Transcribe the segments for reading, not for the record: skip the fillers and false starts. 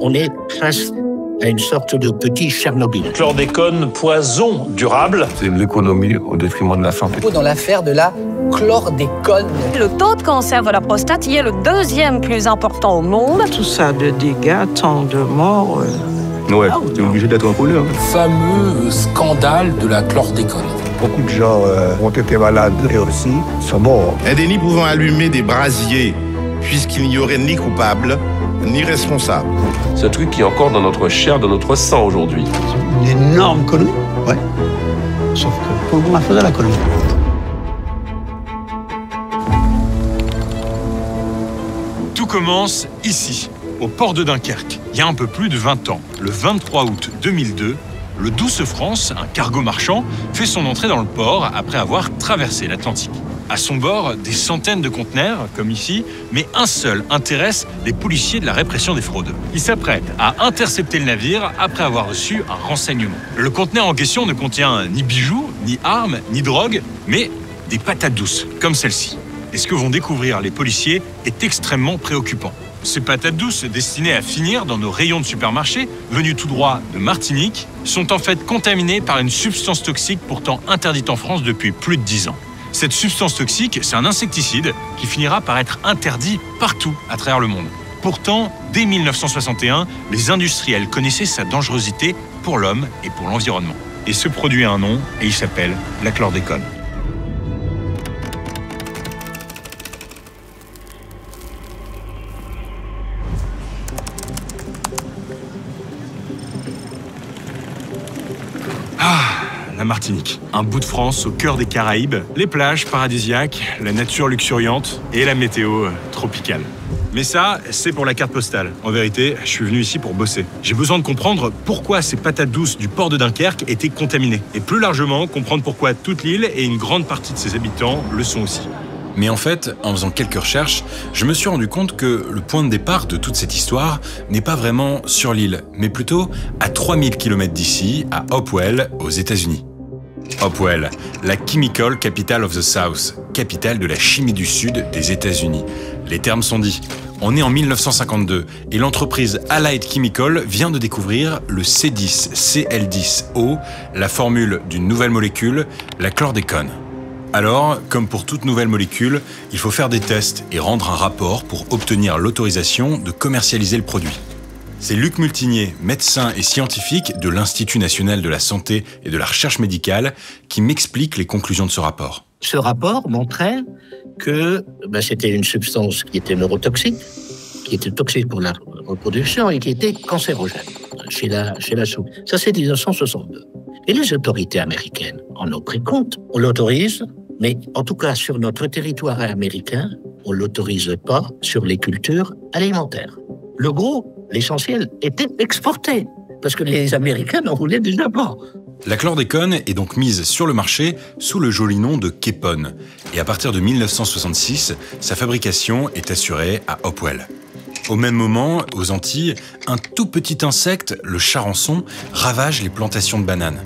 On est presque à une sorte de petit Tchernobyl. Chlordécone, poison durable. C'est l'économie au détriment de la santé. Dans l'affaire de la chlordécone. Le taux de cancer de la prostate y est le deuxième plus important au monde. Tout ça de dégâts, tant de morts. Ouais, t'es obligé d'être en couleur. Fameux scandale de la chlordécone. Beaucoup de gens ont été malades et aussi sont morts. Un délit pouvant allumer des brasiers, puisqu'il n'y aurait ni coupable, ni responsable. C'est un truc qui est encore dans notre chair, dans notre sang aujourd'hui. C'est une énorme connerie, ouais. Sauf que pour moi, faisait la connerie. Tout commence ici, au port de Dunkerque, il y a un peu plus de 20 ans. Le 23 août 2002, le Douce France, un cargo marchand, fait son entrée dans le port après avoir traversé l'Atlantique. À son bord, des centaines de conteneurs, comme ici, mais un seul intéresse les policiers de la répression des fraudes. Ils s'apprêtent à intercepter le navire après avoir reçu un renseignement. Le conteneur en question ne contient ni bijoux, ni armes, ni drogue, mais des patates douces, comme celle-ci. Et ce que vont découvrir les policiers est extrêmement préoccupant. Ces patates douces, destinées à finir dans nos rayons de supermarché, venues tout droit de Martinique, sont en fait contaminées par une substance toxique pourtant interdite en France depuis plus de 10 ans. Cette substance toxique, c'est un insecticide qui finira par être interdit partout à travers le monde. Pourtant, dès 1961, les industriels connaissaient sa dangerosité pour l'homme et pour l'environnement. Et ce produit a un nom, et il s'appelle la chlordécone. La Martinique, un bout de France au cœur des Caraïbes, les plages paradisiaques, la nature luxuriante et la météo tropicale. Mais ça, c'est pour la carte postale. En vérité, je suis venu ici pour bosser. J'ai besoin de comprendre pourquoi ces patates douces du port de Dunkerque étaient contaminées. Et plus largement, comprendre pourquoi toute l'île et une grande partie de ses habitants le sont aussi. Mais en fait, en faisant quelques recherches, je me suis rendu compte que le point de départ de toute cette histoire n'est pas vraiment sur l'île, mais plutôt à 3000 km d'ici, à Hopewell, aux États-Unis. Hopewell, la Chemical Capital of the South, capitale de la chimie du Sud des États-Unis. Les termes sont dits. On est en 1952 et l'entreprise Allied Chemical vient de découvrir le C10Cl10O, la formule d'une nouvelle molécule, la chlordécone. Alors, comme pour toute nouvelle molécule, il faut faire des tests et rendre un rapport pour obtenir l'autorisation de commercialiser le produit. C'est Luc Multinier, médecin et scientifique de l'Institut national de la santé et de la recherche médicale, qui m'explique les conclusions de ce rapport. Ce rapport montrait que c'était une substance qui était neurotoxique, qui était toxique pour la reproduction et qui était cancérogène chez la souris. Ça, c'est 1962. Et les autorités américaines en ont pris compte. On l'autorise, mais en tout cas sur notre territoire américain, on ne l'autorise pas sur les cultures alimentaires. Le gros, l'essentiel, était exporté, parce que les Américains n'en voulaient déjà pas. La chlordécone est donc mise sur le marché sous le joli nom de Kepone. Et à partir de 1966, sa fabrication est assurée à Hopewell. Au même moment, aux Antilles, un tout petit insecte, le charançon, ravage les plantations de bananes.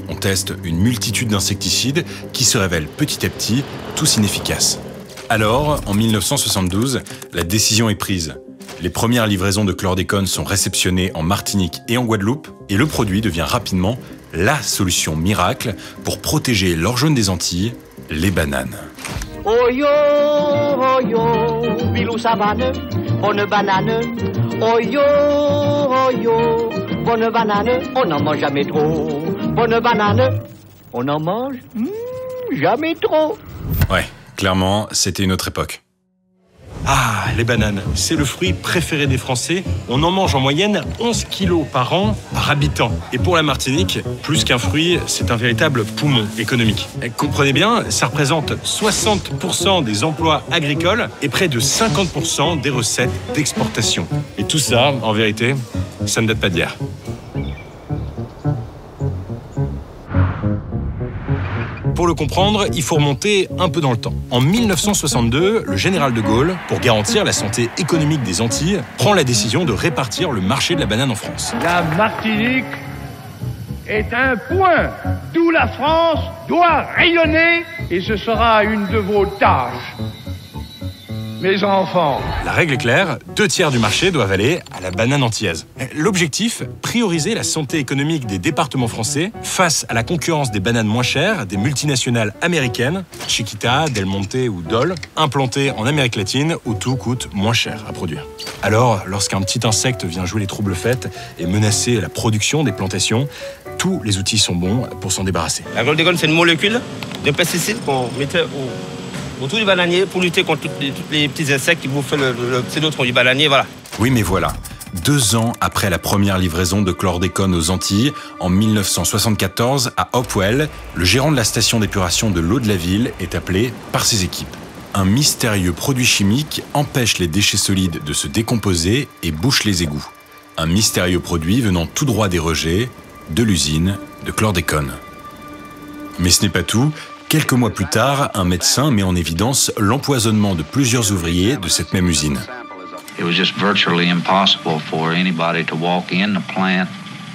On teste une multitude d'insecticides qui se révèlent petit à petit tous inefficaces. Alors, en 1972, la décision est prise. Les premières livraisons de chlordécone sont réceptionnées en Martinique et en Guadeloupe et le produit devient rapidement la solution miracle pour protéger l'or jaune des Antilles, les bananes. Oh yo, bilou savane, bonne banane. Oh yo, bonne banane, on n'en mange jamais trop. Bonne banane, on en mange jamais trop. Ouais, clairement, c'était une autre époque. Ah, les bananes, c'est le fruit préféré des Français. On en mange en moyenne 11 kilos par an par habitant. Et pour la Martinique, plus qu'un fruit, c'est un véritable poumon économique. Comprenez bien, ça représente 60% des emplois agricoles et près de 50% des recettes d'exportation. Et tout ça, en vérité, ça ne date pas d'hier. Pour le comprendre, il faut remonter un peu dans le temps. En 1962, le général de Gaulle, pour garantir la santé économique des Antilles, prend la décision de répartir le marché de la banane en France. La Martinique est un point d'où la France doit rayonner et ce sera une de vos tâches. mes enfants. La règle est claire, 2/3 du marché doivent aller à la banane antillaise. L'objectif, prioriser la santé économique des départements français face à la concurrence des bananes moins chères des multinationales américaines, Chiquita, Del Monte ou Dole, implantées en Amérique latine où tout coûte moins cher à produire. Alors, lorsqu'un petit insecte vient jouer les troubles fêtes et menacer la production des plantations, tous les outils sont bons pour s'en débarrasser. La chlordécone, c'est une molécule de pesticide qu'on mettait autour du bananier pour lutter contre tous les petits insectes qui bouffent le pseudotron du bananier, voilà. Oui, mais voilà. 2 ans après la première livraison de chlordécone aux Antilles, en 1974, à Hopewell, le gérant de la station d'épuration de l'eau de la ville est appelé par ses équipes. Un mystérieux produit chimique empêche les déchets solides de se décomposer et bouche les égouts. Un mystérieux produit venant tout droit des rejets de l'usine de chlordécone. Mais ce n'est pas tout. Quelques mois plus tard, un médecin met en évidence l'empoisonnement de plusieurs ouvriers de cette même usine. It was just virtually impossible for anybody to walk in the plant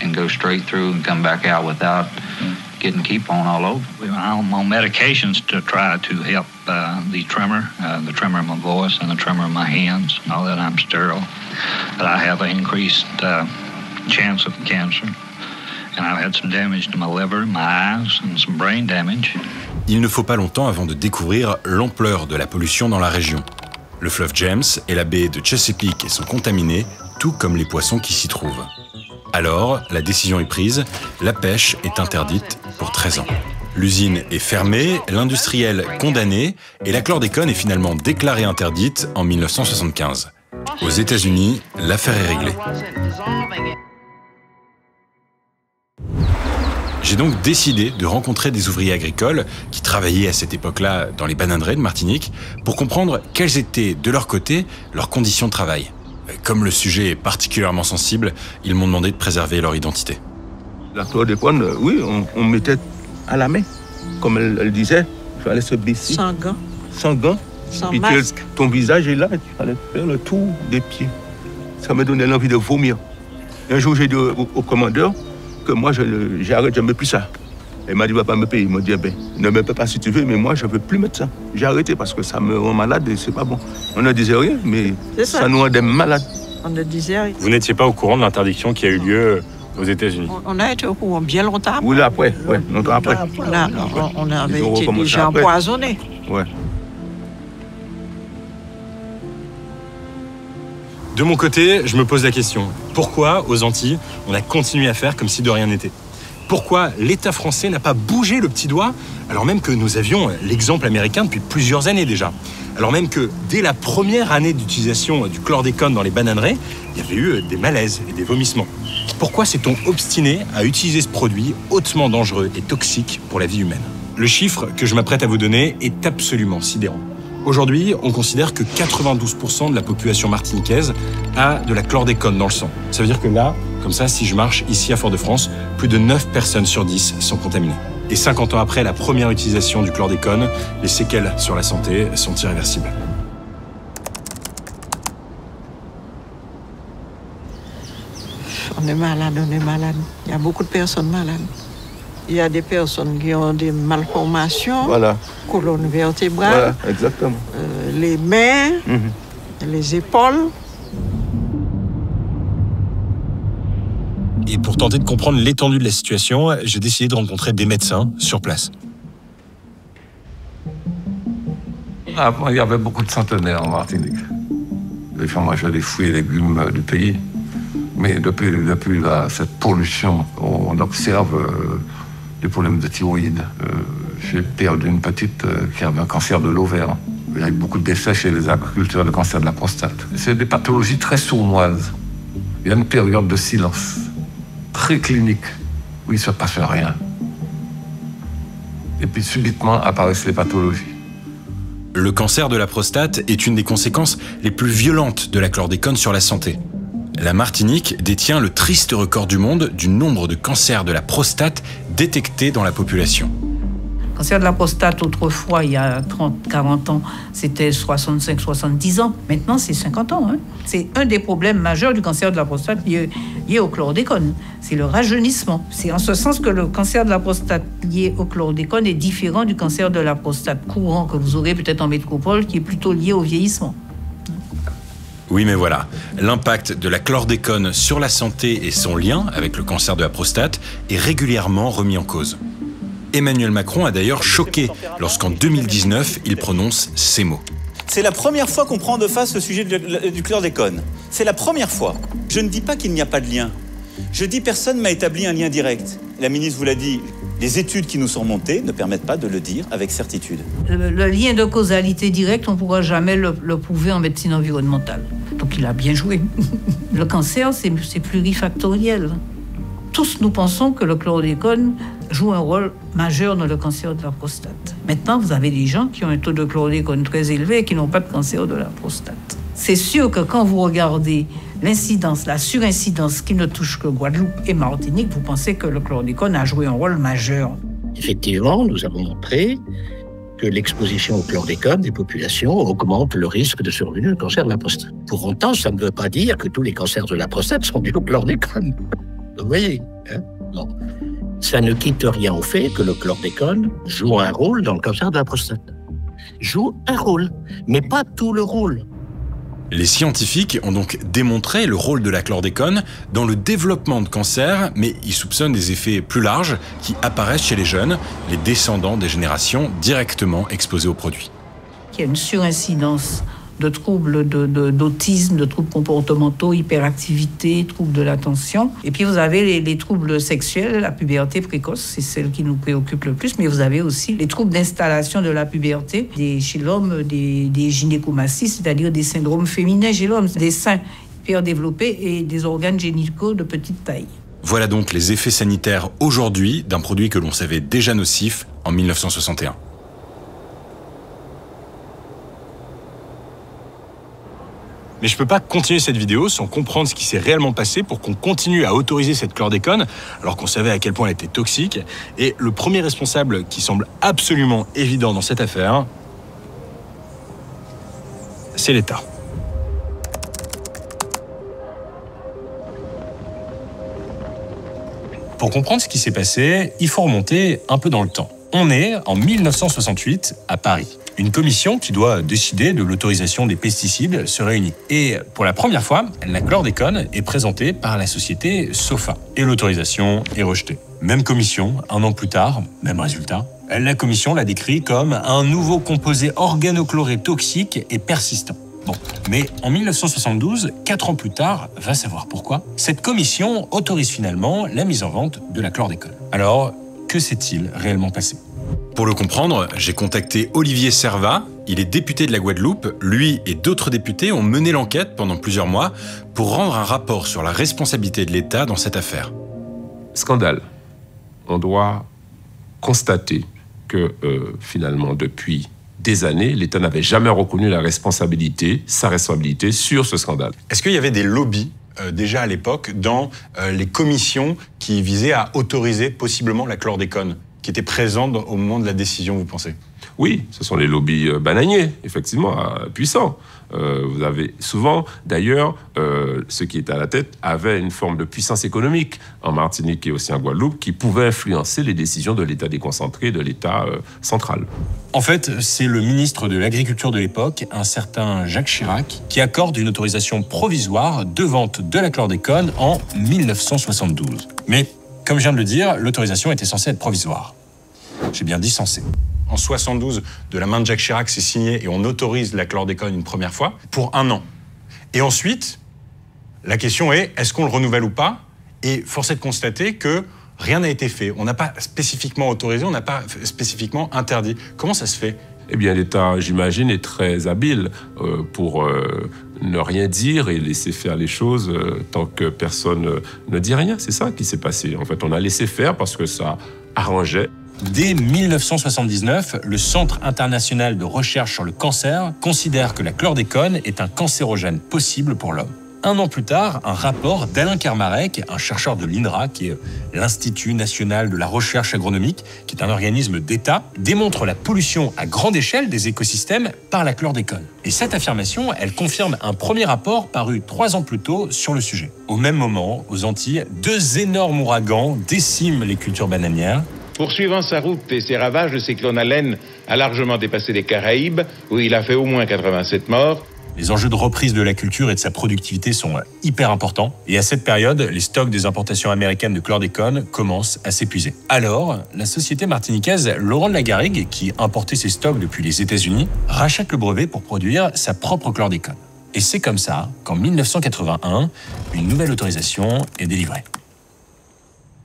and go straight through and come back out without getting keep-on all over. I'm on medications to try to help the tremor of my voice and the tremor of my hands, now that I'm sterile. But I have an increased chance of cancer. And I've had some damage to my liver, my eyes, and some brain damage. Il ne faut pas longtemps avant de découvrir l'ampleur de la pollution dans la région. Le fleuve James et la baie de Chesapeake sont contaminés, tout comme les poissons qui s'y trouvent. Alors, la décision est prise, la pêche est interdite pour 13 ans. L'usine est fermée, l'industriel condamné, et la chlordécone est finalement déclarée interdite en 1975. Aux États-Unis, l'affaire est réglée. J'ai donc décidé de rencontrer des ouvriers agricoles qui travaillaient à cette époque-là dans les bananeraies de Martinique pour comprendre quelles étaient, de leur côté, leurs conditions de travail. Comme le sujet est particulièrement sensible, ils m'ont demandé de préserver leur identité. La chlordécone, oui, on mettait à la main. Comme elle disait, il fallait se baisser. Sans gants. Sans gants. Sans et masque. ton visage est là, il fallait faire le tour des pieds. Ça me donnait l'envie de vomir. Un jour, j'ai dit au commandeur que moi, j'arrête, je ne mets plus ça. Il m'a dit, va pas me payer. Il m'a dit, ne me paie pas si tu veux, mais moi, je ne veux plus mettre ça. J'ai arrêté parce que ça me rend malade et c'est pas bon. On ne disait rien, mais ça nous rendait malades. On ne disait rien. Vous n'étiez pas au courant de l'interdiction qui a eu lieu aux États-Unis? On a été au courant bien longtemps après. Oui, après, ouais, longtemps après. On avait été déjà empoisonnés. Ouais. De mon côté, je me pose la question. Pourquoi, aux Antilles, on a continué à faire comme si de rien n'était? Pourquoi l'État français n'a pas bougé le petit doigt, alors même que nous avions l'exemple américain depuis plusieurs années déjà? Alors même que, dès la première année d'utilisation du chlordécone dans les bananeraies, il y avait eu des malaises et des vomissements. Pourquoi s'est-on obstiné à utiliser ce produit hautement dangereux et toxique pour la vie humaine? Le chiffre que je m'apprête à vous donner est absolument sidérant. Aujourd'hui, on considère que 92% de la population martiniquaise a de la chlordécone dans le sang. Ça veut dire que là, comme ça, si je marche ici à Fort-de-France, plus de 9 personnes sur 10 sont contaminées. Et 50 ans après la première utilisation du chlordécone, les séquelles sur la santé sont irréversibles. On est malade, on est malade. Il y a beaucoup de personnes malades. Il y a des personnes qui ont des malformations, voilà. Colonne vertébrale, voilà, exactement. Les mains, les épaules. Et pour tenter de comprendre l'étendue de la situation, j'ai décidé de rencontrer des médecins sur place. Avant, il y avait beaucoup de centenaires en Martinique. Les gens mangeaient les fruits et légumes du pays. Mais depuis cette pollution, on observe des problèmes de thyroïde. J'ai perdu une petite qui avait un cancer de l'ovaire. Il y a eu beaucoup de décès chez les agriculteurs, le cancer de la prostate. C'est des pathologies très sournoises. Il y a une période de silence, très clinique, où il ne se passe rien. Et puis subitement apparaissent les pathologies. Le cancer de la prostate est une des conséquences les plus violentes de la chlordécone sur la santé. La Martinique détient le triste record du monde du nombre de cancers de la prostate détectés dans la population. Le cancer de la prostate, autrefois, il y a 30-40 ans, c'était 65-70 ans. Maintenant, c'est 50 ans. C'est un des problèmes majeurs du cancer de la prostate lié au chlordécone. C'est le rajeunissement. C'est en ce sens que le cancer de la prostate lié au chlordécone est différent du cancer de la prostate courant que vous aurez peut-être en métropole, qui est plutôt lié au vieillissement. Oui, mais voilà, l'impact de la chlordécone sur la santé et son lien avec le cancer de la prostate est régulièrement remis en cause. Emmanuel Macron a d'ailleurs choqué lorsqu'en 2019, il prononce ces mots. C'est la première fois qu'on prend de face le sujet du chlordécone. C'est la première fois. Je ne dis pas qu'il n'y a pas de lien. Je dis personne ne m'a établi un lien direct. La ministre vous l'a dit, les études qui nous sont montées ne permettent pas de le dire avec certitude. Le lien de causalité directe, on ne pourra jamais le prouver en médecine environnementale. Donc il a bien joué. Le cancer, c'est plurifactoriel. Tous nous pensons que le chlordécone joue un rôle majeur dans le cancer de la prostate. Maintenant, vous avez des gens qui ont un taux de chlordécone très élevé et qui n'ont pas de cancer de la prostate. C'est sûr que quand vous regardez l'incidence, la surincidence qui ne touche que Guadeloupe et Martinique, vous pensez que le chlordécone a joué un rôle majeur. Effectivement, nous avons montré que l'exposition au chlordécone des populations augmente le risque de survenue du cancer de la prostate. Pour autant, ça ne veut pas dire que tous les cancers de la prostate sont dus au chlordécone. Vous voyez, hein? Non. Ça ne quitte rien au fait que le chlordécone joue un rôle dans le cancer de la prostate. Joue un rôle, mais pas tout le rôle. Les scientifiques ont donc démontré le rôle de la chlordécone dans le développement de cancer, mais ils soupçonnent des effets plus larges qui apparaissent chez les jeunes, les descendants des générations directement exposées aux produits. Il y a une surincidence de troubles d'autisme, de troubles comportementaux, hyperactivité, troubles de l'attention. Et puis vous avez les troubles sexuels, la puberté précoce, c'est celle qui nous préoccupe le plus, mais vous avez aussi les troubles d'installation de la puberté, chez l'homme, des gynécomasties, c'est-à-dire des syndromes féminins chez l'homme, des seins hyper développés et des organes génitaux de petite taille. Voilà donc les effets sanitaires aujourd'hui d'un produit que l'on savait déjà nocif en 1961. Mais je peux pas continuer cette vidéo sans comprendre ce qui s'est réellement passé pour qu'on continue à autoriser cette chlordécone, alors qu'on savait à quel point elle était toxique. Et le premier responsable qui semble absolument évident dans cette affaire, c'est l'État. Pour comprendre ce qui s'est passé, il faut remonter un peu dans le temps. On est en 1968 à Paris. Une commission qui doit décider de l'autorisation des pesticides se réunit. Et pour la première fois, la chlordécone est présentée par la société Sofa. Et l'autorisation est rejetée. Même commission, un an plus tard, même résultat. La commission l'a décrit comme un nouveau composé organochloré toxique et persistant. Bon, mais en 1972, 4 ans plus tard, va savoir pourquoi, cette commission autorise finalement la mise en vente de la chlordécone. Alors, que s'est-il réellement passé ? Pour le comprendre, j'ai contacté Olivier Servat. Il est député de la Guadeloupe. Lui et d'autres députés ont mené l'enquête pendant plusieurs mois pour rendre un rapport sur la responsabilité de l'État dans cette affaire. Scandale. On doit constater que finalement, depuis des années, l'État n'avait jamais reconnu sa responsabilité sur ce scandale. Est-ce qu'il y avait des lobbies déjà à l'époque dans les commissions qui visaient à autoriser possiblement la chlordécone, qui étaient présentes au moment de la décision, vous pensez ? Oui, ce sont les lobbies bananiers, effectivement, puissants. Vous avez souvent, d'ailleurs, ceux qui étaient à la tête avaient une forme de puissance économique en Martinique et aussi en Guadeloupe qui pouvait influencer les décisions de l'État déconcentré, de l'État central. En fait, c'est le ministre de l'Agriculture de l'époque, un certain Jacques Chirac, qui accorde une autorisation provisoire de vente de la chlordécone en 1972. Mais, comme je viens de le dire, l'autorisation était censée être provisoire. J'ai bien dit censé. En 72, de la main de Jacques Chirac, c'est signé et on autorise la chlordécone une première fois pour 1 an. Et ensuite, la question est, est-ce qu'on le renouvelle ou pas ? Et force est de constater que rien n'a été fait. On n'a pas spécifiquement autorisé, on n'a pas spécifiquement interdit. Comment ça se fait ? Eh bien, l'État, j'imagine, est très habile pour ne rien dire et laisser faire les choses tant que personne ne dit rien. C'est ça qui s'est passé. En fait, on a laissé faire parce que ça arrangeait. Dès 1979, le Centre international de recherche sur le cancer considère que la chlordécone est un cancérogène possible pour l'homme. 1 an plus tard, un rapport d'Alain Kermarek, un chercheur de l'INRA, qui est l'Institut national de la recherche agronomique, qui est un organisme d'État, démontre la pollution à grande échelle des écosystèmes par la chlordécone. Et cette affirmation, elle confirme un premier rapport paru 3 ans plus tôt sur le sujet. Au même moment, aux Antilles, 2 énormes ouragans déciment les cultures bananières. Poursuivant sa route et ses ravages, le cyclone Allen a largement dépassé les Caraïbes, où il a fait au moins 87 morts. Les enjeux de reprise de la culture et de sa productivité sont hyper importants. Et à cette période, les stocks des importations américaines de chlordécone commencent à s'épuiser. Alors, la société martiniquaise Laurent de la Garrigue, qui importait ses stocks depuis les États-Unis, rachète le brevet pour produire sa propre chlordécone. Et c'est comme ça qu'en 1981, une nouvelle autorisation est délivrée.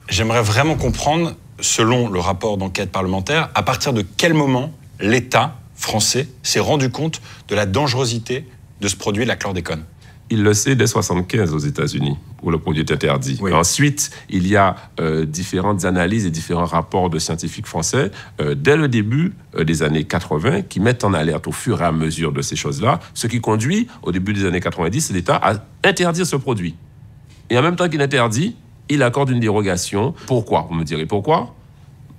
J'aimerais vraiment comprendre, selon le rapport d'enquête parlementaire, à partir de quel moment l'État français s'est rendu compte de la dangerosité de ce produit, la chlordécone. Il le sait dès 1975 aux États-Unis, où le produit est interdit. Oui. Ensuite, il y a différentes analyses et différents rapports de scientifiques français, dès le début des années 80, qui mettent en alerte au fur et à mesure de ces choses-là, ce qui conduit, au début des années 90, l'État à interdire ce produit. Et en même temps qu'il interdit, il accorde une dérogation. Pourquoi? Vous me direz pourquoi?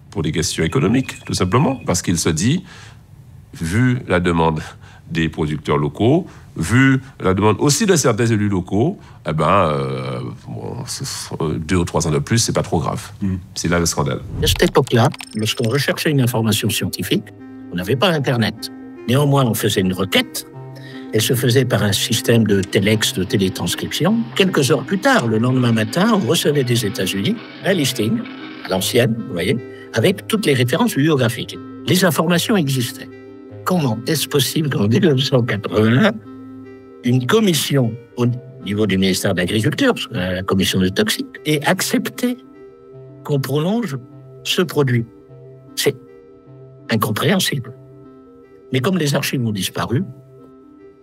Pour des questions économiques, tout simplement. Parce qu'il se dit, vu la demande des producteurs locaux, vu la demande aussi de certains élus locaux, eh ben, 2 ou 3 ans de plus, c'est pas trop grave. C'est là le scandale. À cette époque-là, lorsqu'on recherchait une information scientifique, on n'avait pas Internet. Néanmoins, on faisait une requête. Elle se faisait par un système de téléx, de télétranscription. Quelques heures plus tard, le lendemain matin, on recevait des États-Unis un listing, à l'ancienne, vous voyez, avec toutes les références bibliographiques. Les informations existaient. Comment est-ce possible qu'en 1981, une commission au niveau du ministère de l'Agriculture, la commission de toxiques, ait accepté qu'on prolonge ce produit? C'est incompréhensible. Mais comme les archives ont disparu,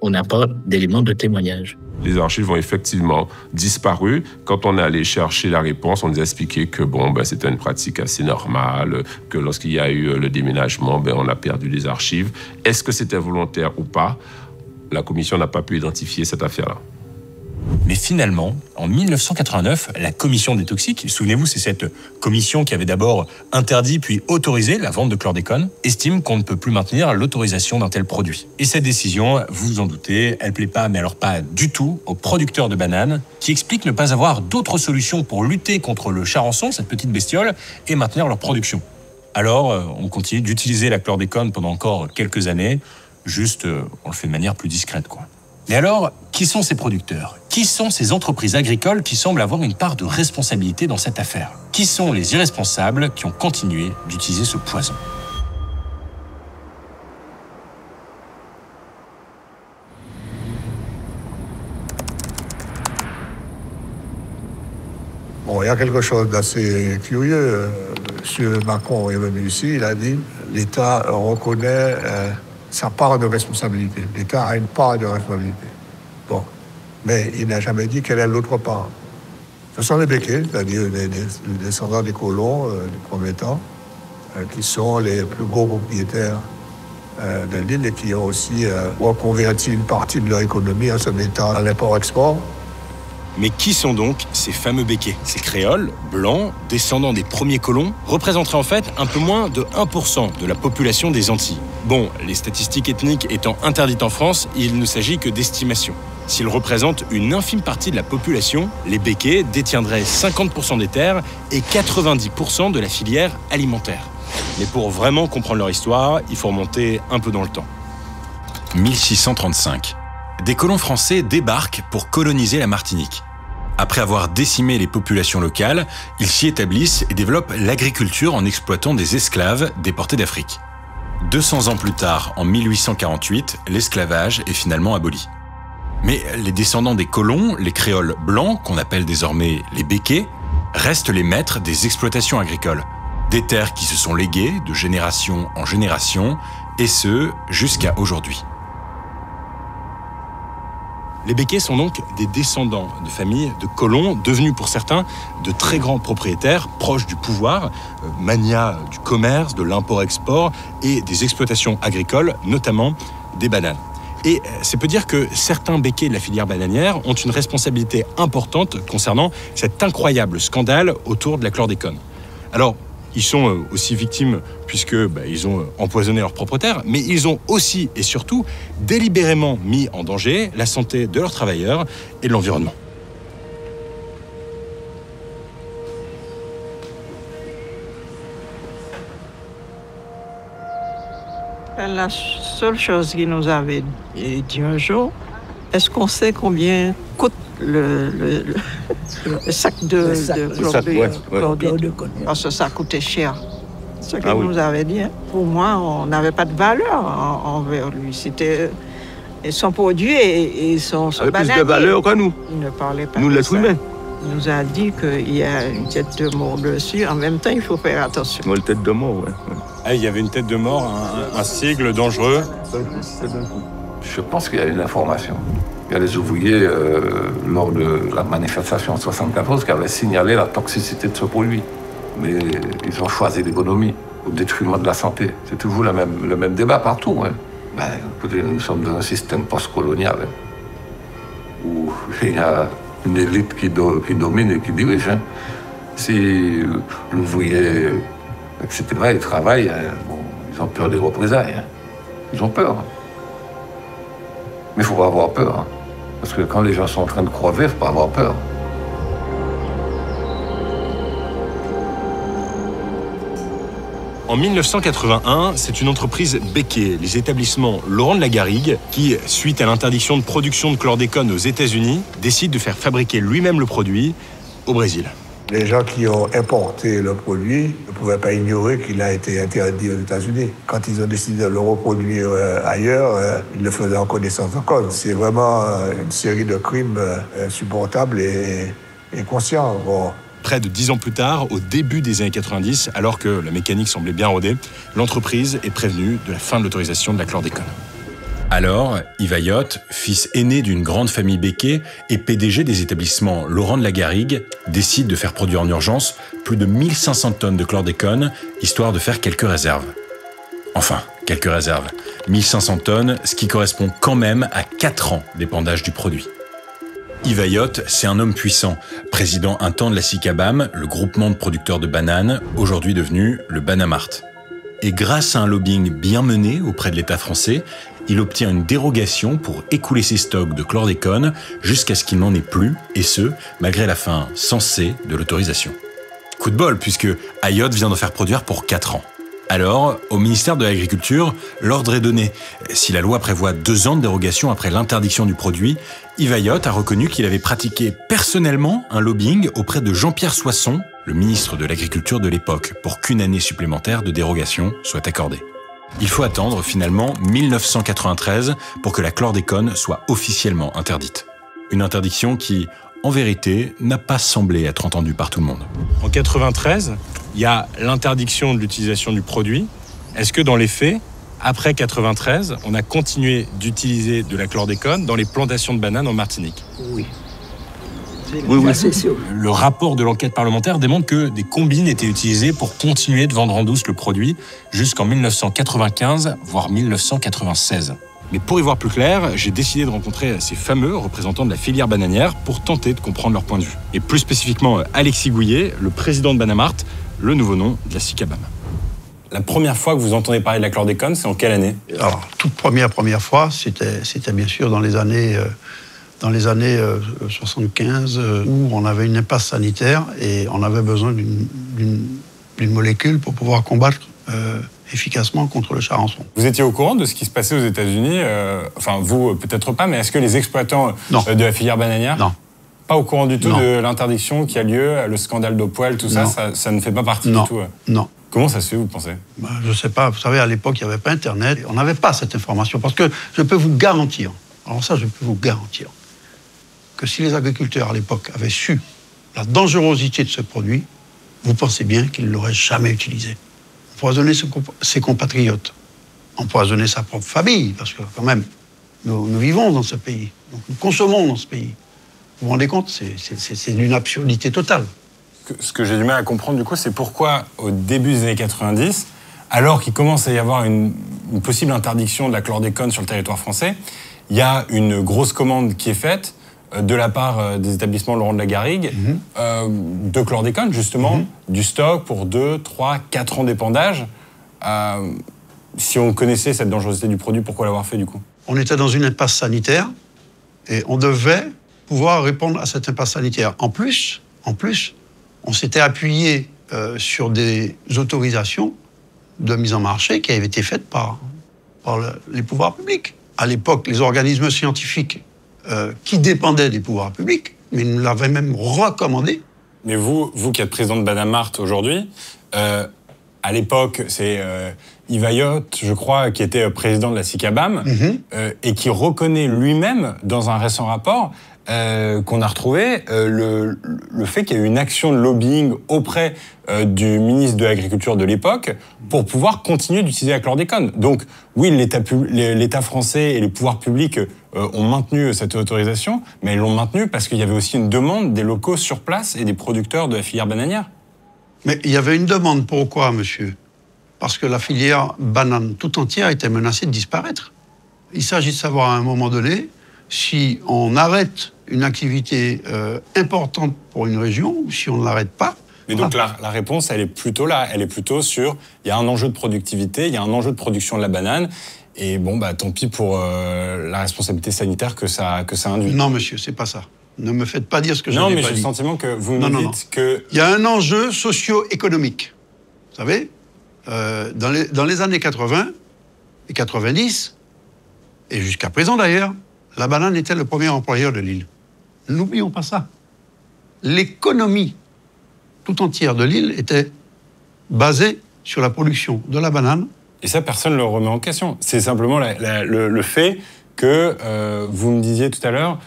on n'a pas d'éléments de témoignage. Les archives ont effectivement disparu. Quand on est allé chercher la réponse, on nous a expliqué que c'était une pratique assez normale, que lorsqu'il y a eu le déménagement, on a perdu les archives. Est-ce que c'était volontaire ou pas? La commission n'a pas pu identifier cette affaire-là. Mais finalement, en 1989, la commission des toxiques, souvenez-vous, c'est cette commission qui avait d'abord interdit puis autorisé la vente de chlordécone, estime qu'on ne peut plus maintenir l'autorisation d'un tel produit. Et cette décision, vous vous en doutez, elle plaît pas, mais alors pas du tout, aux producteurs de bananes, qui expliquent ne pas avoir d'autre solution pour lutter contre le charançon, cette petite bestiole, et maintenir leur production. Alors, on continue d'utiliser la chlordécone pendant encore quelques années, juste, on le fait de manière plus discrète, quoi. Mais alors, qui sont ces producteurs? Qui sont ces entreprises agricoles qui semblent avoir une part de responsabilité dans cette affaire? Qui sont les irresponsables qui ont continué d'utiliser ce poison? Bon, il y a quelque chose d'assez curieux. M. Macron est venu ici, il a dit l'État reconnaît sa part de responsabilité. L'État a une part de responsabilité. Bon. Mais il n'a jamais dit quelle est l'autre part. Ce sont les béquets, c'est-à-dire les descendants des colons du premier temps, qui sont les plus gros propriétaires de l'île et qui ont aussi reconverti une partie de leur économie en se mettant à l'import-export. Mais qui sont donc ces fameux béquets? Ces créoles, blancs, descendants des premiers colons, représenteraient en fait un peu moins de 1% de la population des Antilles. Bon, les statistiques ethniques étant interdites en France, il ne s'agit que d'estimations. S'ils représentent une infime partie de la population, les béquets détiendraient 50% des terres et 90% de la filière alimentaire. Mais pour vraiment comprendre leur histoire, il faut remonter un peu dans le temps. 1635. Des colons français débarquent pour coloniser la Martinique. Après avoir décimé les populations locales, ils s'y établissent et développent l'agriculture en exploitant des esclaves déportés d'Afrique. 200 ans plus tard, en 1848, l'esclavage est finalement aboli. Mais les descendants des colons, les créoles blancs, qu'on appelle désormais les béquets, restent les maîtres des exploitations agricoles. Des terres qui se sont léguées de génération en génération, et ce, jusqu'à aujourd'hui. Les béquets sont donc des descendants de familles de colons, devenus pour certains de très grands propriétaires, proches du pouvoir, magnats du commerce, de l'import-export et des exploitations agricoles, notamment des bananes. Et c'est peut dire que certains béquets de la filière bananière ont une responsabilité importante concernant cet incroyable scandale autour de la chlordécone. Alors, ils sont aussi victimes puisqu'ils ont empoisonné leur propre terre, mais ils ont aussi et surtout délibérément mis en danger la santé de leurs travailleurs et de l'environnement. La seule chose qu'il nous avait dit un jour, Est-ce qu'on sait combien coûte le sac de chlordécone? Parce que ça coûtait cher. Ce qu'il nous avait dit. Pour moi, on n'avait pas de valeur envers lui. C'était son produit et son bananier. Plus de valeur que nous. Il ne parlait pas nous, de l'être humain. Il nous a dit qu'il y a une tête de mort dessus. En même temps, il faut faire attention. Une tête de mort, oui. Ah, il y avait une tête de mort, un sigle dangereux. Je pense qu'il y a une information. Il y a les ouvriers, lors de la manifestation en 1974, qui avaient signalé la toxicité de ce produit. Mais ils ont choisi l'économie au détriment de la santé. C'est toujours le même débat partout. Hein. Ben, écoutez, nous sommes dans un système post-colonial où il y a une élite qui domine et qui dirige. Hein. Si l'ouvrier, etc., ils travaillent, bon, ils ont peur des représailles. Hein. Ils ont peur. Mais il ne faut pas avoir peur. Hein. Parce que quand les gens sont en train de crever, il ne faut pas avoir peur. En 1981, c'est une entreprise Becquet, les établissements Laurent de la Garrigue, qui, suite à l'interdiction de production de chlordécone aux États-Unis, décide de faire fabriquer lui-même le produit au Brésil. Les gens qui ont importé le produit ne pouvaient pas ignorer qu'il a été interdit aux États-Unis. Quand ils ont décidé de le reproduire ailleurs, ils le faisaient en connaissance de cause. C'est vraiment une série de crimes insupportables et inconscients. Bon. Près de 10 ans plus tard, au début des années 90, alors que la mécanique semblait bien rodée, l'entreprise est prévenue de la fin de l'autorisation de la chlordécone. Alors, Yves Ayotte, fils aîné d'une grande famille Becquet et PDG des établissements Laurent de la Garrigue, décide de faire produire en urgence plus de 1500 tonnes de chlordécone, histoire de faire quelques réserves. Enfin, quelques réserves. 1500 tonnes, ce qui correspond quand même à 4 ans d'épandage du produit. Yves Ayotte, c'est un homme puissant, président un temps de la SICABAM, le groupement de producteurs de bananes, aujourd'hui devenu le Banamart. Et grâce à un lobbying bien mené auprès de l'État français, il obtient une dérogation pour écouler ses stocks de chlordécone jusqu'à ce qu'il n'en ait plus, et ce, malgré la fin censée de l'autorisation. Coup de bol, puisque Ayotte vient d'en faire produire pour 4 ans. Alors, au ministère de l'Agriculture, l'ordre est donné. Si la loi prévoit 2 ans de dérogation après l'interdiction du produit, Yves Ayotte a reconnu qu'il avait pratiqué personnellement un lobbying auprès de Jean-Pierre Soisson, le ministre de l'Agriculture de l'époque, pour qu'une année supplémentaire de dérogation soit accordée. Il faut attendre finalement 1993 pour que la chlordécone soit officiellement interdite. Une interdiction qui, en vérité, n'a pas semblé être entendue par tout le monde. En 93, il y a l'interdiction de l'utilisation du produit. Est-ce que dans les faits, après 93, on a continué d'utiliser de la chlordécone dans les plantations de bananes en Martinique? Oui. Oui, c'est sûr. Le rapport de l'enquête parlementaire démontre que des combines étaient utilisées pour continuer de vendre en douce le produit jusqu'en 1995, voire 1996. Mais pour y voir plus clair, j'ai décidé de rencontrer ces fameux représentants de la filière bananière pour tenter de comprendre leur point de vue. Et plus spécifiquement, Alexis Gouillet, le président de Banamart, le nouveau nom de la SICABAM. La première fois que vous entendez parler de la chlordécone, c'est en quelle année? Alors, toute première fois, c'était bien sûr dans les années 75, où on avait une impasse sanitaire et on avait besoin d'une molécule pour pouvoir combattre efficacement contre le charançon. Vous étiez au courant de ce qui se passait aux États-Unis? Enfin, vous, peut-être pas, mais est-ce que les exploitants de la filière bananière? Non. Pas au courant du tout de l'interdiction qui a lieu, le scandale d'Hopewell, tout ça, ça ne fait pas partie du tout? Non. Comment ça se fait, vous pensez? Je ne sais pas. Vous savez, à l'époque, il n'y avait pas Internet. On n'avait pas cette information. Parce que je peux vous garantir, alors ça, je peux vous garantir, que si les agriculteurs, à l'époque, avaient su la dangerosité de ce produit, vous pensez bien qu'ils ne l'auraient jamais utilisé. Empoisonner ses compatriotes, empoisonner sa propre famille, parce que quand même, nous vivons dans ce pays, donc nous consommons dans ce pays. Vous vous rendez compte, c'est d'une absurdité totale. Ce que j'ai du mal à comprendre, du coup, c'est pourquoi, au début des années 90, alors qu'il commence à y avoir une possible interdiction de la chlordécone sur le territoire français, il y a une grosse commande qui est faite de la part des établissements Laurent de la Garrigue, de chlordécone, justement, du stock pour 2, 3, 4 ans d'épandage. Si on connaissait cette dangerosité du produit, pourquoi l'avoir fait, du coup? On était dans une impasse sanitaire et on devait pouvoir répondre à cette impasse sanitaire. En plus, on s'était appuyé sur des autorisations de mise en marché qui avaient été faites par les pouvoirs publics. À l'époque, les organismes scientifiques qui dépendait des pouvoirs publics, mais il nous l'avait même recommandé. Mais vous qui êtes président de Banamart aujourd'hui, à l'époque, c'est Yves Ayotte, je crois, qui était président de la SICABAM, et qui reconnaît lui-même, dans un récent rapport, qu'on a retrouvé, le fait qu'il y a eu une action de lobbying auprès du ministre de l'Agriculture de l'époque pour pouvoir continuer d'utiliser la chlordécone. Donc, oui, l'État français et les pouvoirs publics ont maintenu cette autorisation, mais ils l'ont maintenue parce qu'il y avait aussi une demande des locaux sur place et des producteurs de la filière bananière. Mais il y avait une demande. Pourquoi, monsieur? Parce que la filière banane tout entière était menacée de disparaître. Il s'agit de savoir à un moment donné si on arrête une activité importante pour une région ou si on ne l'arrête pas. Mais donc la réponse, elle est plutôt là. Elle est plutôt sur, il y a un enjeu de productivité, il y a un enjeu de production de la banane, et bon, bah tant pis pour la responsabilité sanitaire que ça induit. Non, monsieur, c'est pas ça. Ne me faites pas dire ce que je n'ai pas dit. Non, mais j'ai le sentiment que vous me dites que... Il y a un enjeu socio-économique. Vous savez, dans les années 80 et 90, et jusqu'à présent d'ailleurs, la banane était le premier employeur de l'île. N'oublions pas ça. L'économie tout entière de l'île était basée sur la production de la banane. Et ça, personne ne le remet en question. C'est simplement le fait que, vous me disiez tout à l'heure,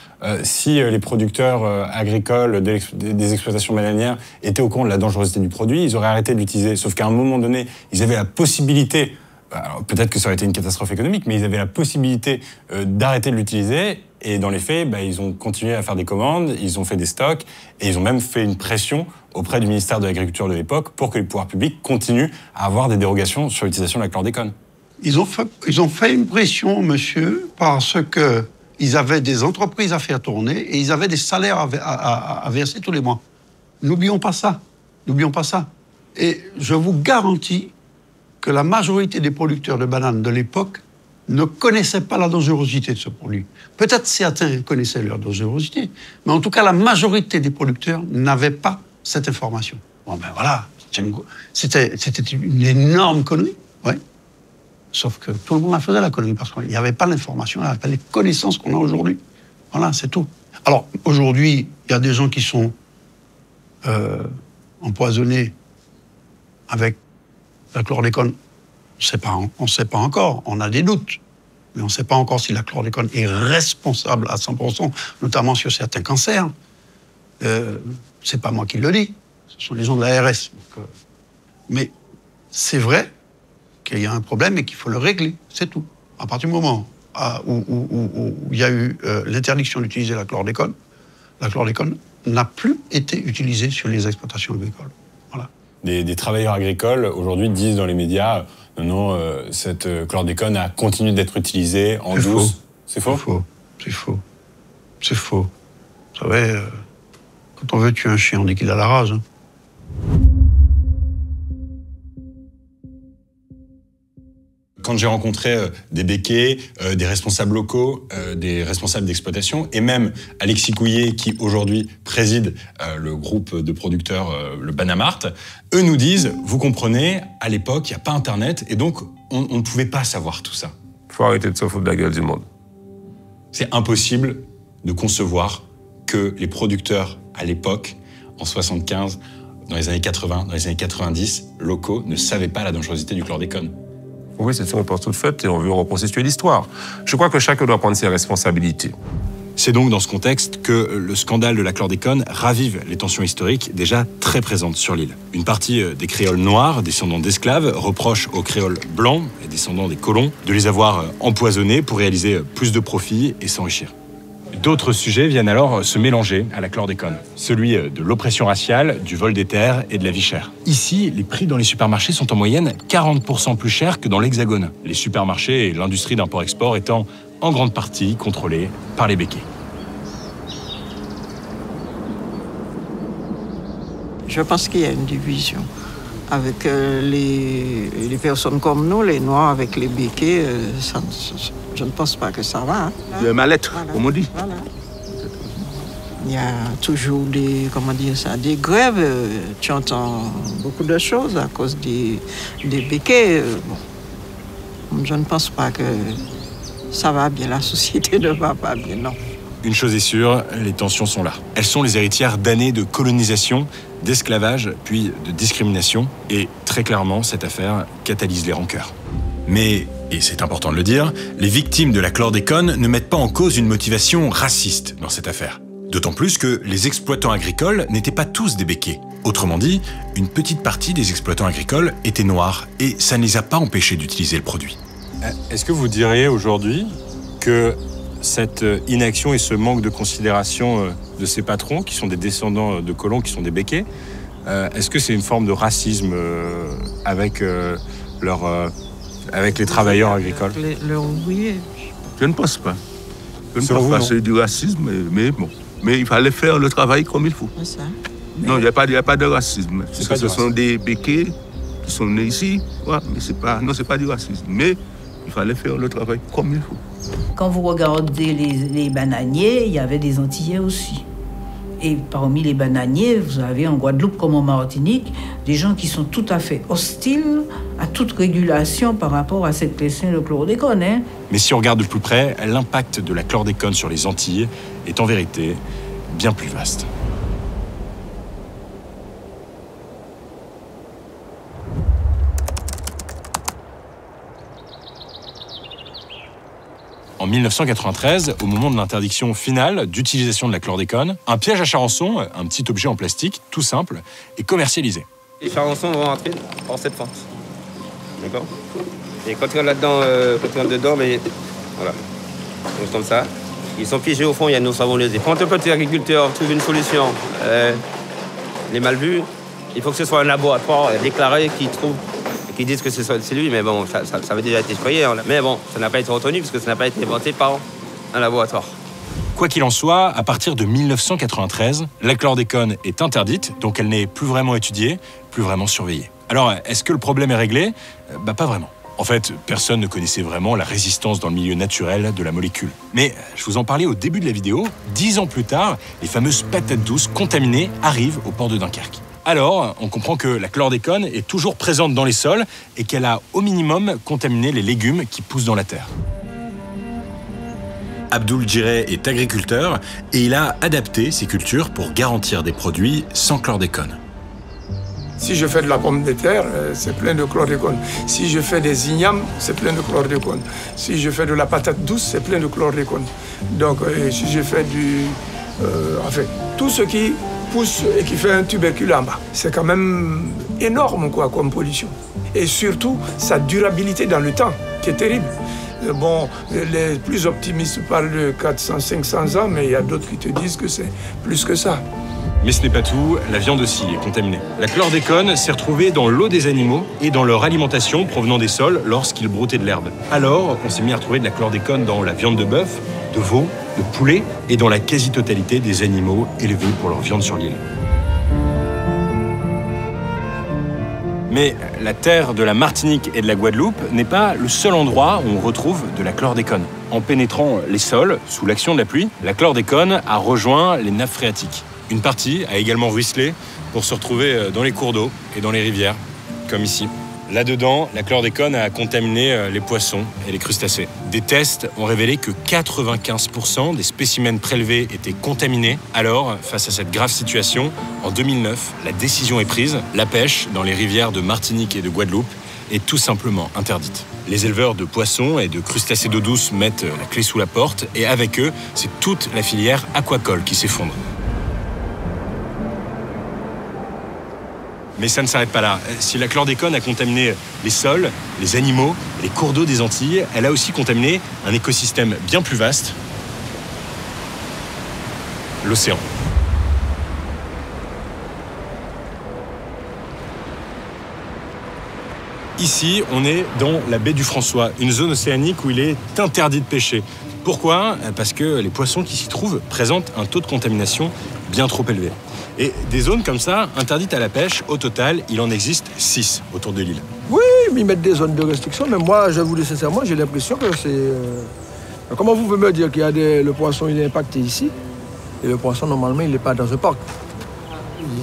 si les producteurs agricoles des exploitations bananières étaient au courant de la dangerosité du produit, ils auraient arrêté de l'utiliser. Sauf qu'à un moment donné, ils avaient la possibilité, peut-être que ça aurait été une catastrophe économique, mais ils avaient la possibilité d'arrêter de l'utiliser. Et dans les faits, ils ont continué à faire des commandes, ils ont fait des stocks, et ils ont même fait une pression auprès du ministère de l'Agriculture de l'époque pour que les pouvoirs publics continuent à avoir des dérogations sur l'utilisation de la chlordécone. Ils ont fait une pression, monsieur, parce qu'ils avaient des entreprises à faire tourner et ils avaient des salaires à verser tous les mois. N'oublions pas ça. N'oublions pas ça. Et je vous garantis que la majorité des producteurs de bananes de l'époque ne connaissaient pas la dangerosité de ce produit. Peut-être certains connaissaient leur dangerosité, mais en tout cas, la majorité des producteurs n'avaient pas cette information. Bon, ben voilà, c'était une énorme connerie, ouais. Sauf que tout le monde la faisait, la connerie, parce qu'il n'y avait pas l'information, il n'y avait pas les connaissances qu'on a aujourd'hui. Voilà, c'est tout. Alors, aujourd'hui, il y a des gens qui sont empoisonnés avec la chlordécone. On ne sait pas encore, on a des doutes. Mais on ne sait pas encore si la chlordécone est responsable à 100%, notamment sur certains cancers. C'est pas moi qui le dis, ce sont les gens de l'ARS. Mais c'est vrai qu'il y a un problème et qu'il faut le régler, c'est tout. À partir du moment où il y a eu l'interdiction d'utiliser la chlordécone n'a plus été utilisée sur les exploitations agricoles. Voilà. Des travailleurs agricoles, aujourd'hui, disent dans les médias non, cette chlordécone a continué d'être utilisée en douce. C'est faux. C'est faux. C'est faux. Vous savez, quand on veut tuer un chien, on dit qu'il a la rage. Hein. Quand j'ai rencontré des béquets, des responsables locaux, des responsables d'exploitation, et même Alexis Couillet, qui aujourd'hui préside le groupe de producteurs, le Banamart, eux nous disent, vous comprenez, à l'époque, il n'y a pas Internet, et donc on ne pouvait pas savoir tout ça. Il faut arrêter de se foutre de la gueule du monde. C'est impossible de concevoir que les producteurs, à l'époque, en 75, dans les années 80, dans les années 90, locaux, ne savaient pas la dangerosité du chlordécone. Oui, c'est une réponse toute faite et on veut reconstituer l'histoire. Je crois que chacun doit prendre ses responsabilités. C'est donc dans ce contexte que le scandale de la chlordécone ravive les tensions historiques déjà très présentes sur l'île. Une partie des créoles noirs, descendants d'esclaves, reproche aux créoles blancs, les descendants des colons, de les avoir empoisonnés pour réaliser plus de profits et s'enrichir. D'autres sujets viennent alors se mélanger à la chlordécone. Celui de l'oppression raciale, du vol des terres et de la vie chère. Ici, les prix dans les supermarchés sont en moyenne 40% plus chers que dans l'Hexagone. Les supermarchés et l'industrie d'import-export étant en grande partie contrôlés par les béquets. Je pense qu'il y a une division. Avec les personnes comme nous, les Noirs avec les béquets, je ne pense pas que ça va. Hein. Le mal-être, voilà. Comme on dit. Voilà. Il y a toujours des grèves. Tu entends beaucoup de choses à cause des béquets. Bon. Je ne pense pas que ça va bien. La société ne va pas bien, non. Une chose est sûre, les tensions sont là. Elles sont les héritières d'années de colonisation, d'esclavage, puis de discrimination. Et très clairement, cette affaire catalyse les rancœurs. Mais, et c'est important de le dire, les victimes de la chlordécone ne mettent pas en cause une motivation raciste dans cette affaire. D'autant plus que les exploitants agricoles n'étaient pas tous des béquets. Autrement dit, une petite partie des exploitants agricoles étaient noirs et ça ne les a pas empêchés d'utiliser le produit. Est-ce que vous diriez aujourd'hui que cette inaction et ce manque de considération de ces patrons, qui sont des descendants de colons, qui sont des béquets, est-ce que c'est une forme de racisme avec les travailleurs agricoles? Les ouvriers. Je ne pense pas. Je ne pense pas. C'est du racisme, mais bon. Mais il fallait faire le travail comme il faut. C'est ça. Non, il n'y a pas de racisme. Ce sont des béquets qui sont nés ici. Ouais, mais c'est pas du racisme. Mais il fallait faire le travail comme il faut. Quand vous regardez les bananiers, il y avait des Antillais aussi. Et parmi les bananiers, vous avez en Guadeloupe comme en Martinique, des gens qui sont tout à fait hostiles à toute régulation par rapport à cette question de chlordécone. Hein. Mais si on regarde de plus près, l'impact de la chlordécone sur les Antilles est en vérité bien plus vaste. En 1993, au moment de l'interdiction finale d'utilisation de la chlordécone, un piège à charançon, un petit objet en plastique, tout simple, est commercialisé. Les charançons vont rentrer hors cette fente. D'accord? Et quand tu rentres là-dedans, mais voilà. Donc comme ça. Ils sont piégés au fond, il y a nos savonneuses. Et quand un petit agriculteur trouve une solution, les mal vus, il faut que ce soit un laboratoire déclaré qui disent que c'est lui, mais bon, ça avait déjà été choyé. Hein. Mais bon, ça n'a pas été retenu parce que ça n'a pas été inventé par un laboratoire. Quoi qu'il en soit, à partir de 1993, la chlordécone est interdite, donc elle n'est plus vraiment étudiée, plus vraiment surveillée. Alors, est-ce que le problème est réglé? Pas vraiment. En fait, personne ne connaissait vraiment la résistance dans le milieu naturel de la molécule. Mais je vous en parlais au début de la vidéo, 10 ans plus tard, les fameuses patates douces contaminées arrivent au port de Dunkerque. Alors, on comprend que la chlordécone est toujours présente dans les sols et qu'elle a au minimum contaminé les légumes qui poussent dans la terre. Abdoul Djireh est agriculteur et il a adapté ses cultures pour garantir des produits sans chlordécone. Si je fais de la pomme de terre, c'est plein de chlordécone. Si je fais des ignames, c'est plein de chlordécone. Si je fais de la patate douce, c'est plein de chlordécone. Donc, si je fais tout ce qui pousse et qui fait un tubercule en bas, c'est quand même énorme comme pollution. Et surtout, sa durabilité dans le temps, qui est terrible. Bon, les plus optimistes parlent de 400, 500 ans, mais il y a d'autres qui te disent que c'est plus que ça. Mais ce n'est pas tout, la viande aussi est contaminée. La chlordécone s'est retrouvée dans l'eau des animaux et dans leur alimentation provenant des sols lorsqu'ils broutaient de l'herbe. Alors, on s'est mis à retrouver de la chlordécone dans la viande de bœuf, de veau, de poulet et dans la quasi-totalité des animaux élevés pour leur viande sur l'île. Mais la terre de la Martinique et de la Guadeloupe n'est pas le seul endroit où on retrouve de la chlordécone. En pénétrant les sols, sous l'action de la pluie, la chlordécone a rejoint les nappes phréatiques. Une partie a également ruisselé pour se retrouver dans les cours d'eau et dans les rivières, comme ici. Là-dedans, la chlordécone a contaminé les poissons et les crustacés. Des tests ont révélé que 95% des spécimens prélevés étaient contaminés. Alors, face à cette grave situation, en 2009, la décision est prise. La pêche dans les rivières de Martinique et de Guadeloupe est tout simplement interdite. Les éleveurs de poissons et de crustacés d'eau douce mettent la clé sous la porte et avec eux, c'est toute la filière aquacole qui s'effondre. Mais ça ne s'arrête pas là. Si la chlordécone a contaminé les sols, les animaux, les cours d'eau des Antilles, elle a aussi contaminé un écosystème bien plus vaste, l'océan. Ici, on est dans la baie du François, une zone océanique où il est interdit de pêcher. Pourquoi? Parce que les poissons qui s'y trouvent présentent un taux de contamination bien trop élevé. Et des zones comme ça, interdites à la pêche, au total, il en existe 6 autour de l'île. Oui, mais ils mettent des zones de restriction, mais moi, je vous dis sincèrement, j'ai l'impression que c'est... Comment vous pouvez me dire qu'il y a le poisson, il est impacté ici, et le poisson, normalement, il n'est pas dans un parc.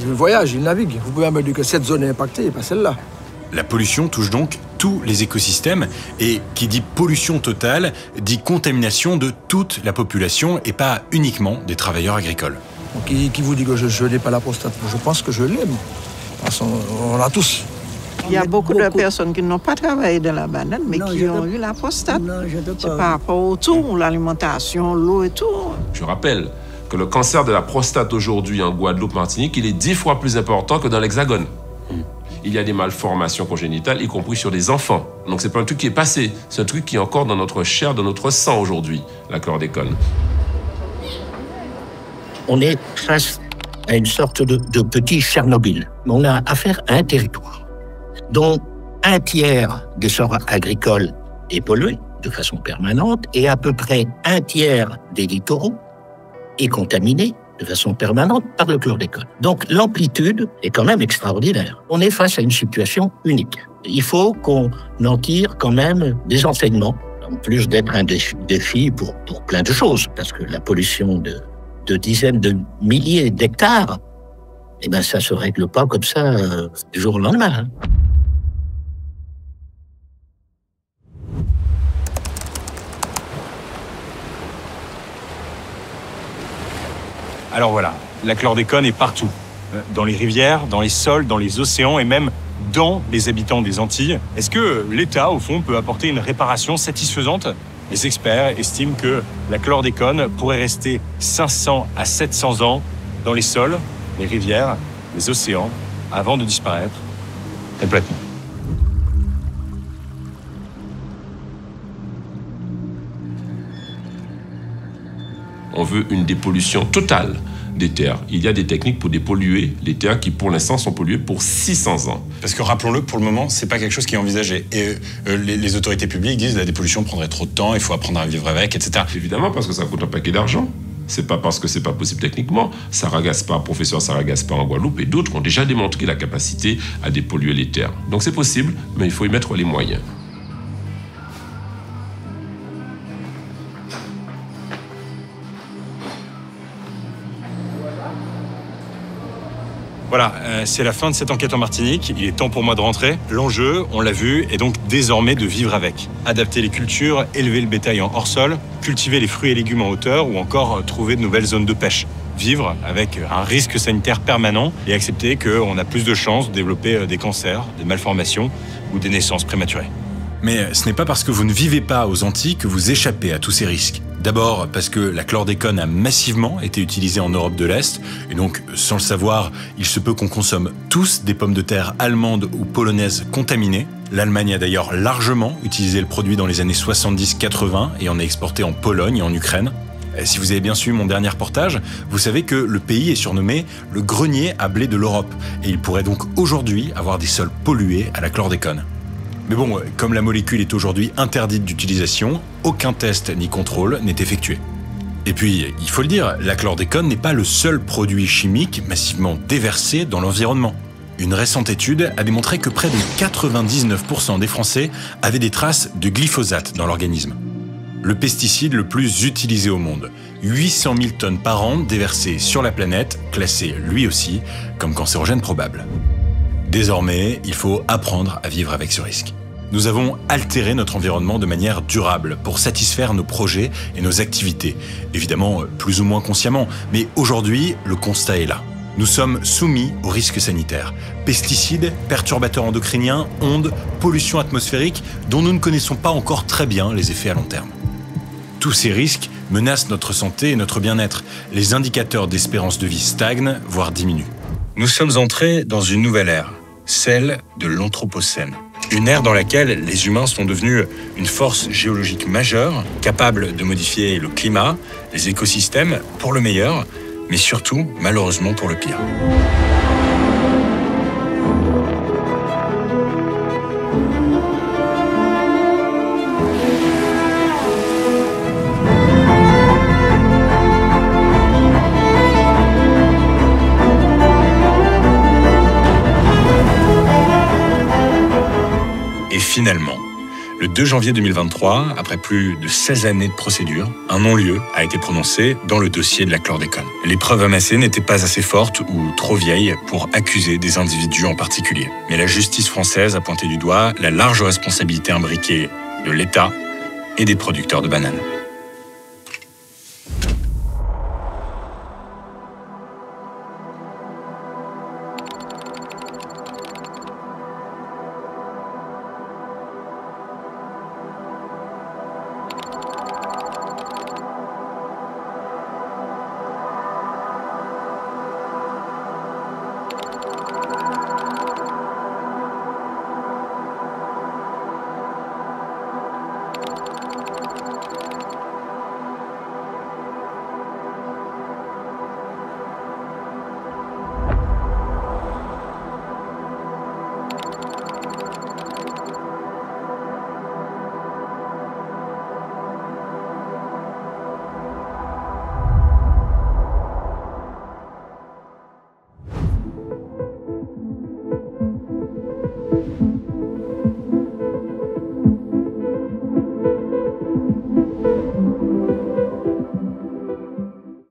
Il voyage, il navigue. Vous pouvez me dire que cette zone est impactée et pas celle-là. La pollution touche donc tous les écosystèmes et qui dit pollution totale dit contamination de toute la population et pas uniquement des travailleurs agricoles. Qui vous dit que je n'ai pas la prostate? Je pense que je l'aime. On l'a tous. Il y a beaucoup de personnes qui n'ont pas travaillé dans la banane, mais qui ont eu la prostate. C'est par rapport au tout, l'alimentation, l'eau et tout. Je rappelle que le cancer de la prostate aujourd'hui en Guadeloupe, Martinique, il est 10 fois plus important que dans l'Hexagone. Il y a des malformations congénitales, y compris sur les enfants. Donc c'est pas un truc qui est passé, c'est un truc qui est encore dans notre chair, dans notre sang aujourd'hui, la chlordécone. On est face à une sorte de petit Tchernobyl. On a affaire à un territoire dont un tiers des sols agricoles est pollué de façon permanente et à peu près un tiers des littoraux est contaminé de façon permanente par le chlordécone. Donc l'amplitude est quand même extraordinaire. On est face à une situation unique. Il faut qu'on en tire quand même des enseignements, en plus d'être un défi pour plein de choses, parce que la pollution de dizaines de milliers d'hectares, eh ben ça se règle pas comme ça du jour au lendemain. Hein. Alors voilà, la chlordécone est partout. Dans les rivières, dans les sols, dans les océans et même dans les habitants des Antilles. Est-ce que l'État, au fond, peut apporter une réparation satisfaisante? Les experts estiment que la chlordécone pourrait rester 500 à 700 ans dans les sols, les rivières, les océans, avant de disparaître complètement. On veut une dépollution totale des terres. Il y a des techniques pour dépolluer les terres qui, pour l'instant, sont polluées pour 600 ans. Parce que, rappelons-le, pour le moment, c'est pas quelque chose qui est envisagé. Et les autorités publiques disent que la dépollution prendrait trop de temps, il faut apprendre à vivre avec, etc. Évidemment, parce que ça coûte un paquet d'argent. C'est pas parce que c'est pas possible techniquement. Saragaspar, professeur Saragaspar en Guadeloupe et d'autres ont déjà démontré la capacité à dépolluer les terres. Donc c'est possible, mais il faut y mettre les moyens. Voilà, c'est la fin de cette enquête en Martinique. Il est temps pour moi de rentrer. L'enjeu, on l'a vu, est donc désormais de vivre avec. Adapter les cultures, élever le bétail en hors-sol, cultiver les fruits et légumes en hauteur ou encore trouver de nouvelles zones de pêche. Vivre avec un risque sanitaire permanent et accepter qu'on a plus de chances de développer des cancers, des malformations ou des naissances prématurées. Mais ce n'est pas parce que vous ne vivez pas aux Antilles que vous échappez à tous ces risques. D'abord parce que la chlordécone a massivement été utilisée en Europe de l'Est, et donc, sans le savoir, il se peut qu'on consomme tous des pommes de terre allemandes ou polonaises contaminées. L'Allemagne a d'ailleurs largement utilisé le produit dans les années 70-80 et en a exporté en Pologne et en Ukraine. Si vous avez bien suivi mon dernier reportage, vous savez que le pays est surnommé le grenier à blé de l'Europe, et il pourrait donc aujourd'hui avoir des sols pollués à la chlordécone. Mais bon, comme la molécule est aujourd'hui interdite d'utilisation, aucun test ni contrôle n'est effectué. Et puis, il faut le dire, la chlordécone n'est pas le seul produit chimique massivement déversé dans l'environnement. Une récente étude a démontré que près de 99% des Français avaient des traces de glyphosate dans l'organisme. Le pesticide le plus utilisé au monde. 800 000 tonnes par an déversées sur la planète, classé lui aussi comme cancérogène probable. Désormais, il faut apprendre à vivre avec ce risque. Nous avons altéré notre environnement de manière durable pour satisfaire nos projets et nos activités. Évidemment, plus ou moins consciemment, mais aujourd'hui, le constat est là. Nous sommes soumis aux risques sanitaires. Pesticides, perturbateurs endocriniens, ondes, pollution atmosphérique, dont nous ne connaissons pas encore très bien les effets à long terme. Tous ces risques menacent notre santé et notre bien-être. Les indicateurs d'espérance de vie stagnent, voire diminuent. Nous sommes entrés dans une nouvelle ère, celle de l'Anthropocène. Une ère dans laquelle les humains sont devenus une force géologique majeure, capable de modifier le climat, les écosystèmes, pour le meilleur, mais surtout, malheureusement, pour le pire. Finalement, Le 2 janvier 2023, après plus de 16 années de procédure, un non-lieu a été prononcé dans le dossier de la chlordécone. Les preuves amassées n'étaient pas assez fortes ou trop vieilles pour accuser des individus en particulier. Mais la justice française a pointé du doigt la large responsabilité imbriquée de l'État et des producteurs de bananes.